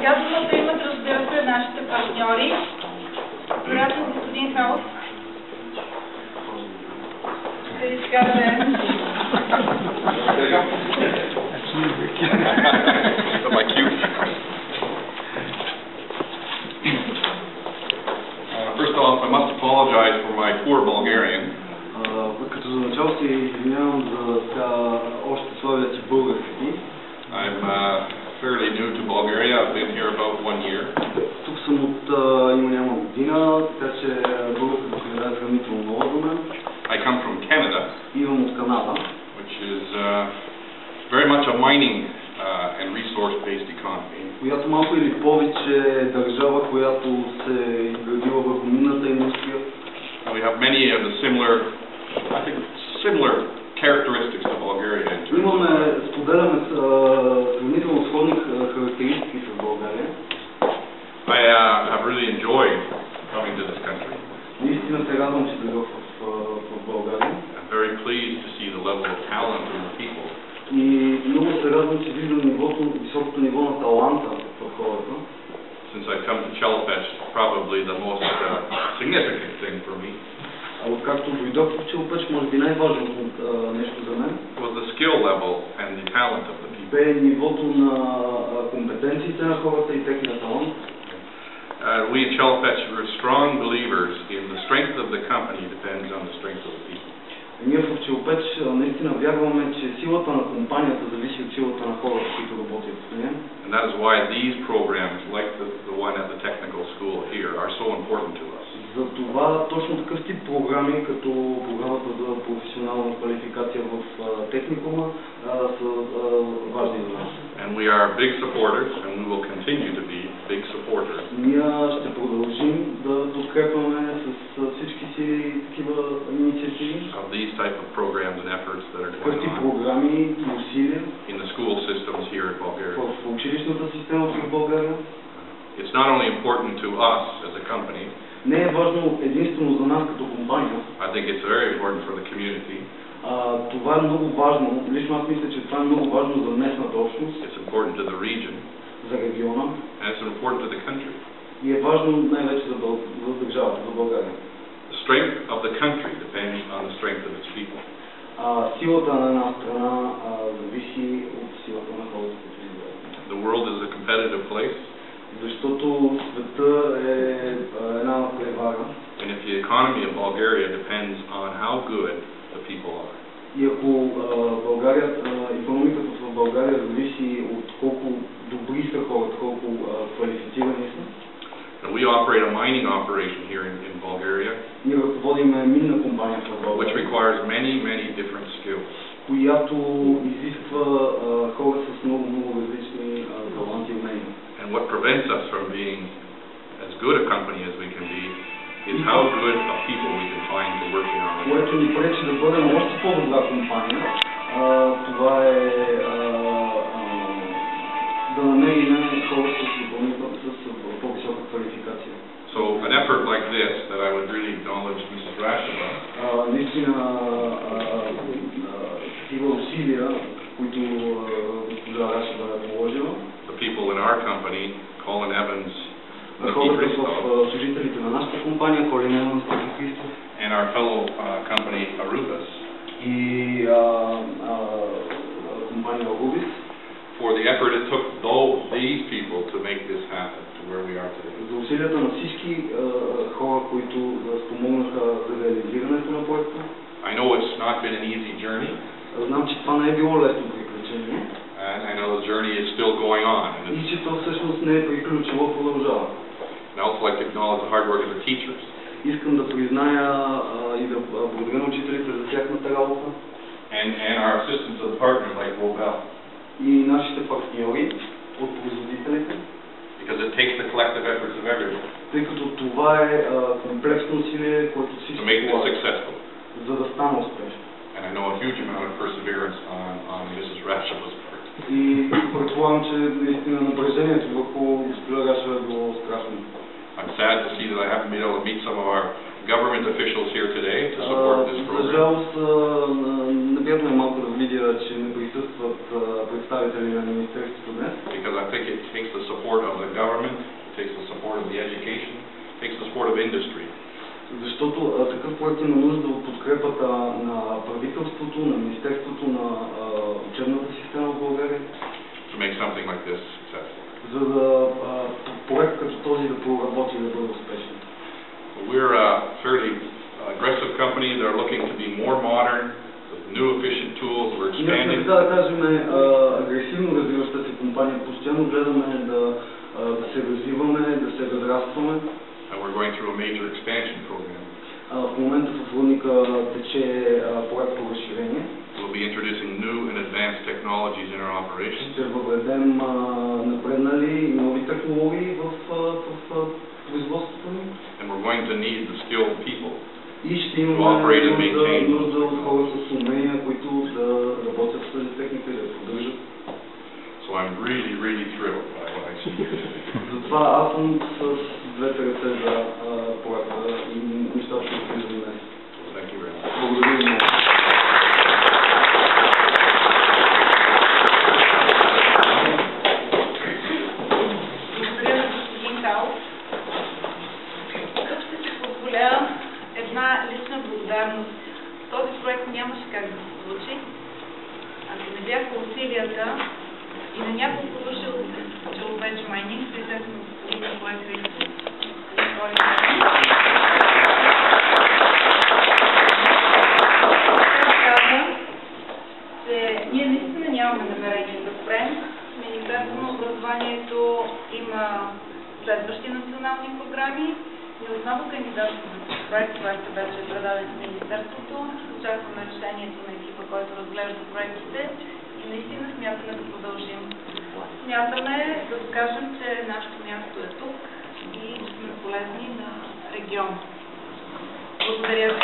Сега думата имат, разбира се, нашите партньори. Вероятно господин Хаус ще изкаже. First off, I must apologize for my poor Bulgarian. Като за начало се извинявам за още слабият си български. I'm fairly new to Bulgaria. I've been here about 1 year. Тук съм от няма година, така че българската среда е сравнително нова за мен. I come from Canada. Идвам от Канада. Which is very much a mining and resource-based economy. Която малко или повече държава, която се изградила върху минната индустрия. We have many of the similar characteristics to Bulgaria. Споделяме сравнително сходни характеристики с България. I have really enjoyed coming to this country. Наистина се радвам, че дойдох в България. I'm very pleased to see the level of talent in the people. И много се радвам, че виждам високото ниво на таланта в хората. Since I come to Chelopech, probably the most significant thing for me. Откакто дойдох в Челопеч, може би най-важното нещо за мен was the skill level and the talent of the people. Бе нивото на компетенциите на хората и техния талант. We at Chelopech were strong believers in the strength of the company depends on the strength of the people. Ние в Челопеч наистина вярваме, че силата на компанията зависи от силата на хората, които работят в нея. And that is why these programs, like the one at the technical school here, are so important to us. Затова точно такъв тип програми, като програмата за професионална квалификация в техникума, са важни за нас. And we are big supporters, and we will continue to be big supporters. Ние ще продължим да подкрепяме с всички си такива инициативи. Of these type of programs and efforts that are going Какви on програми и усилия in the school systems here in Bulgaria. В училищната система в България. It's not only important to us as a company. Не е важно единствено за нас като компания. I think it's very important for the community. Това е много важно. Лично аз мисля, че това е много важно за местната общност. It's important to the region. За региона. And it's important to the country. И е важно най-вече за държавата, за България. The strength of the country depends on the strength of its people. Силата на една страна зависи от силата на хората, които живеят. The world is a competitive place. Защото света е една превара. And if the economy of Bulgaria depends on how good the people are. И ако икономиката в България зависи от колко добри са хората, колко квалифицирани са. And we operate a mining operation here in Bulgaria. Ние ръководим минна компания в България. Which requires many different skills. Която изисква хора с много различни таланти и умения. And what prevents us from being as good a company as we can be is how good of people we can find to work in our. Което ни пречи да бъдем още по-добра компания. Това е да намерим хора с по-висока квалификация. So an effort like this that I would really acknowledge Mrs. Rashova. Наистина такива усилия, които госпожа Рашева е положила. The people in our company, Colin Evans, хората в служителите на нашата компания, Colin Evans, Ники Христов, and our fellow company Arubis. И компания Arubis. For the effort it took these people to make this happen to where we are today. За усилията на всички хора, които спомогнаха за реализирането на проекта. I know it's not been an easy journey. Знам, че това не е било лесно приключение. And I know the journey is still going on. И че то всъщност не е приключило, продължава. And I also like to acknowledge the hard work of the teachers. Искам да призная и да благодаря на учителите за тяхната работа. And our assistants and partners like Robel. И нашите партньори от производителите. Because it takes the collective efforts of everyone. Тъй като това е комплексно усилие, което всички полагат, за да стане успешно. And I know a huge amount of perseverance on Mrs. Rasheva's part. И предполагам, че наистина напрежението върху госпожа Рашева е било страшно. I'm sad to see that I haven't been able to meet some of our government officials here today to support this program. За жалост, неприятно е малко да видя, че не присъстват представители на министерството днес. Because I think it takes the support of the industry. Защото такъв проект има нужда от подкрепата на правителството, на Министерството на учебната система в България. To make something like this successful. За да проект като този да проработи и да бъде успешен. We're a fairly aggressive company. They're looking to be more modern, with new efficient tools. We're Ние сме, expanding. да кажем, агресивно развиваща се компания. Постоянно гледаме да се развиваме, да се разрастваме. And we're going through a major expansion program. В момента в Рудника тече проект по разширение. We'll be introducing new and advanced technologies in our operations. Ще въведем напреднали и нови технологии в производството ни. And we're going to need the skilled people. И ще имаме нужда от хора с умения, които да работят с тази техника и да я поддържат. So I'm really, really thrilled by what I see. Затова аз съм с двете ръце за проекта и нещата, които виждам днес. Thank you very much. Благодаря ви много. Благодаря на господин Калов. Тук ще си позволя една лична благодарност. Този проект нямаше как да се случи, ако не бяха усилията и на няколко души от Человеч Майнинг, присъствено с господин Николай Христов. Каза, че ние наистина нямаме намерение да спрем. Министерството на образованието има следващи национални програми и отново кандидатстваме за проект, който вече е предаден в Министерството. Очакваме решението на екипа, който разглежда проектите и наистина смятаме да продължим. Смятаме да докажем, че нашето място е тук и че сме полезни на региона. Благодаря ви.